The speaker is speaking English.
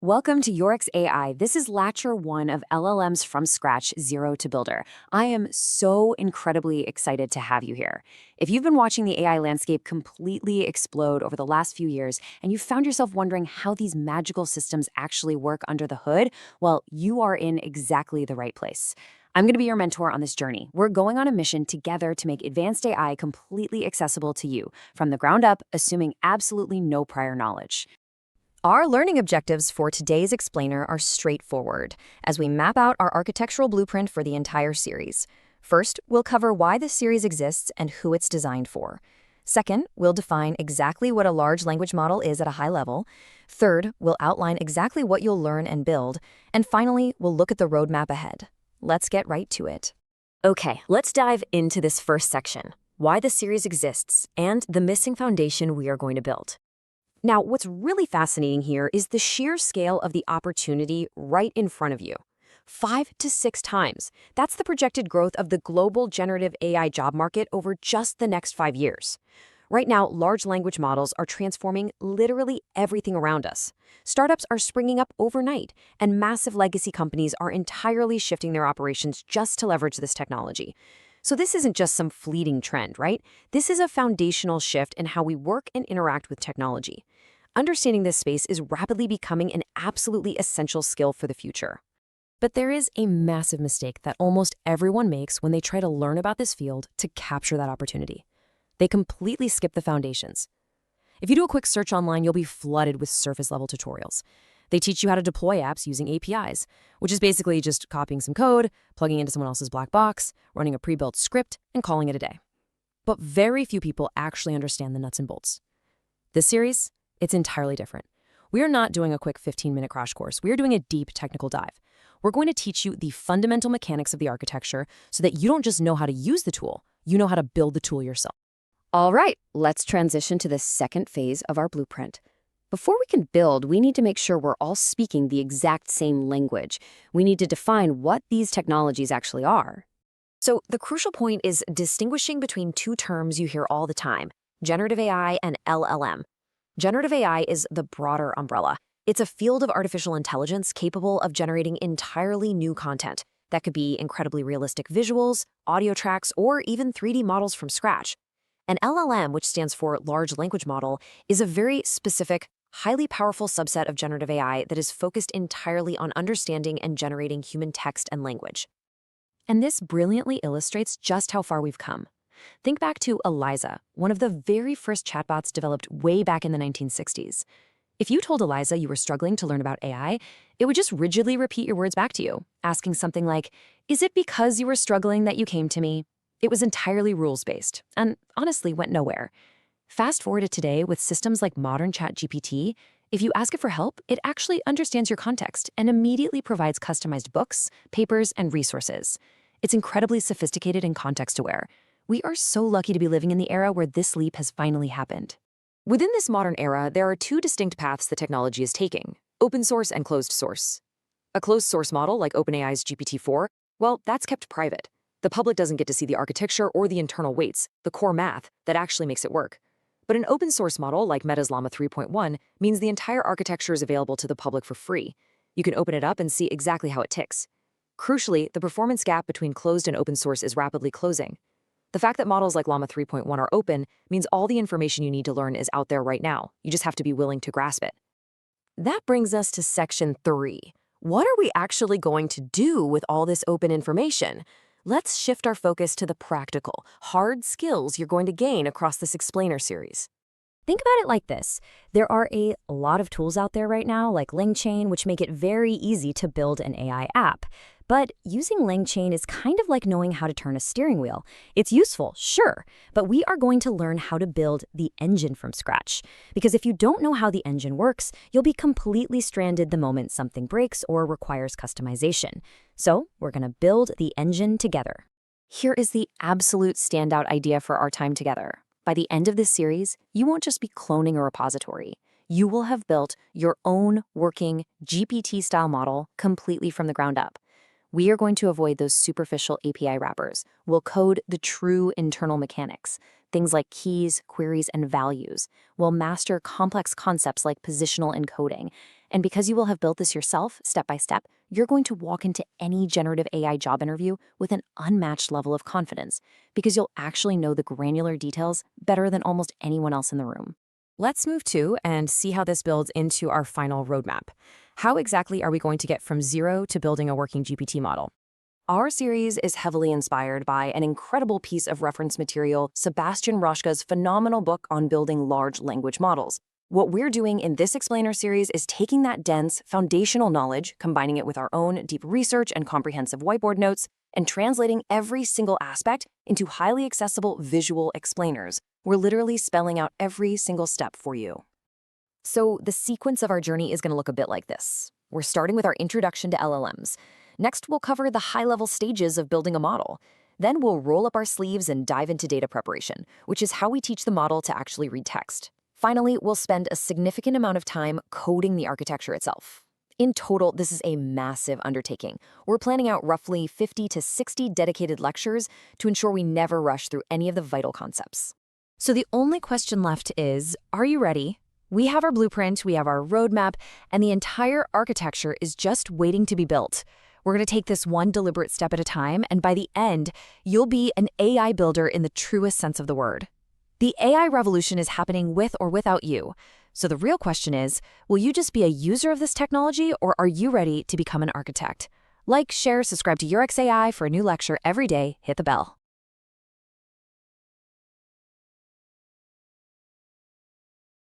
Welcome to Yurix AI. This is Latcher 1 of LLMs from scratch, zero to builder. I am so incredibly excited to have you here. If you've been watching the AI landscape completely explode over the last few years and you found yourself wondering how these magical systems actually work under the hood, well, you are in exactly the right place. I'm going to be your mentor on this journey. We're going on a mission together to make advanced AI completely accessible to you from the ground up, assuming absolutely no prior knowledge. Our learning objectives for today's explainer are straightforward as we map out our architectural blueprint for the entire series. First, we'll cover why this series exists and who it's designed for. Second, we'll define exactly what a large language model is at a high level. Third, we'll outline exactly what you'll learn and build. And finally, we'll look at the roadmap ahead. Let's get right to it. Okay, let's dive into this first section, why the series exists and the missing foundation we are going to build. Now, what's really fascinating here is the sheer scale of the opportunity right in front of you. 5 to 6 times. That's the projected growth of the global generative AI job market over just the next 5 years. Right now, large language models are transforming literally everything around us. Startups are springing up overnight, and massive legacy companies are entirely shifting their operations just to leverage this technology. So this isn't just some fleeting trend, right? This is a foundational shift in how we work and interact with technology. Understanding this space is rapidly becoming an absolutely essential skill for the future. But there is a massive mistake that almost everyone makes when they try to learn about this field to capture that opportunity. They completely skip the foundations. If you do a quick search online, you'll be flooded with surface-level tutorials. They teach you how to deploy apps using APIs, which is basically just copying some code, plugging into someone else's black box, running a pre-built script, and calling it a day. But very few people actually understand the nuts and bolts. This series, it's entirely different. We are not doing a quick 15-minute crash course. We are doing a deep technical dive. We're going to teach you the fundamental mechanics of the architecture so that you don't just know how to use the tool, you know how to build the tool yourself. All right, let's transition to the second phase of our blueprint. Before we can build, we need to make sure we're all speaking the exact same language. We need to define what these technologies actually are. So the crucial point is distinguishing between two terms you hear all the time, generative AI and LLM. Generative AI is the broader umbrella. It's a field of artificial intelligence capable of generating entirely new content. That could be incredibly realistic visuals, audio tracks, or even 3D models from scratch. An LLM, which stands for large language model, is a very specific, highly powerful subset of generative AI that is focused entirely on understanding and generating human text and language. And this brilliantly illustrates just how far we've come. Think back to Eliza, one of the very first chatbots developed way back in the 1960s. If you told Eliza you were struggling to learn about AI, it would just rigidly repeat your words back to you, asking something like, "Is it because you were struggling that you came to me?" It was entirely rules-based, and honestly went nowhere. Fast forward to today with systems like modern ChatGPT, if you ask it for help, it actually understands your context and immediately provides customized books, papers, and resources. It's incredibly sophisticated and context-aware. We are so lucky to be living in the era where this leap has finally happened. Within this modern era, there are two distinct paths the technology is taking, open source and closed source. A closed source model like OpenAI's GPT-4, well, that's kept private. The public doesn't get to see the architecture or the internal weights, the core math, that actually makes it work. But an open source model like Meta's Llama 3.1 means the entire architecture is available to the public for free. You can open it up and see exactly how it ticks. Crucially, the performance gap between closed and open source is rapidly closing. The fact that models like Llama 3.1 are open means all the information you need to learn is out there right now. You just have to be willing to grasp it. That brings us to section 3. What are we actually going to do with all this open information? Let's shift our focus to the practical, hard skills you're going to gain across this explainer series. Think about it like this. There are a lot of tools out there right now, like LangChain, which make it very easy to build an AI app. But using LangChain is kind of like knowing how to turn a steering wheel. It's useful, sure, but we are going to learn how to build the engine from scratch. Because if you don't know how the engine works, you'll be completely stranded the moment something breaks or requires customization. So we're going to build the engine together. Here is the absolute standout idea for our time together. By the end of this series, you won't just be cloning a repository. You will have built your own working GPT-style model completely from the ground up. We are going to avoid those superficial API wrappers. We'll code the true internal mechanics, things like keys, queries, and values. We'll master complex concepts like positional encoding. And because you will have built this yourself, step by step, you're going to walk into any generative AI job interview with an unmatched level of confidence, because you'll actually know the granular details better than almost anyone else in the room. Let's move to and see how this builds into our final roadmap. How exactly are we going to get from zero to building a working GPT model? Our series is heavily inspired by an incredible piece of reference material, Sebastian Roschka's phenomenal book on building large language models. What we're doing in this explainer series is taking that dense, foundational knowledge, combining it with our own deep research and comprehensive whiteboard notes, and translating every single aspect into highly accessible visual explainers. We're literally spelling out every single step for you. So the sequence of our journey is going to look a bit like this. We're starting with our introduction to LLMs. Next, we'll cover the high-level stages of building a model. Then we'll roll up our sleeves and dive into data preparation, which is how we teach the model to actually read text. Finally, we'll spend a significant amount of time coding the architecture itself. In total, this is a massive undertaking. We're planning out roughly 50 to 60 dedicated lectures to ensure we never rush through any of the vital concepts. So the only question left is, are you ready? We have our blueprint, we have our roadmap, and the entire architecture is just waiting to be built. We're going to take this one deliberate step at a time, and by the end, you'll be an AI builder in the truest sense of the word. The AI revolution is happening with or without you. So the real question is, will you just be a user of this technology, or are you ready to become an architect? Like, share, subscribe to Yurix AI for a new lecture every day, hit the bell.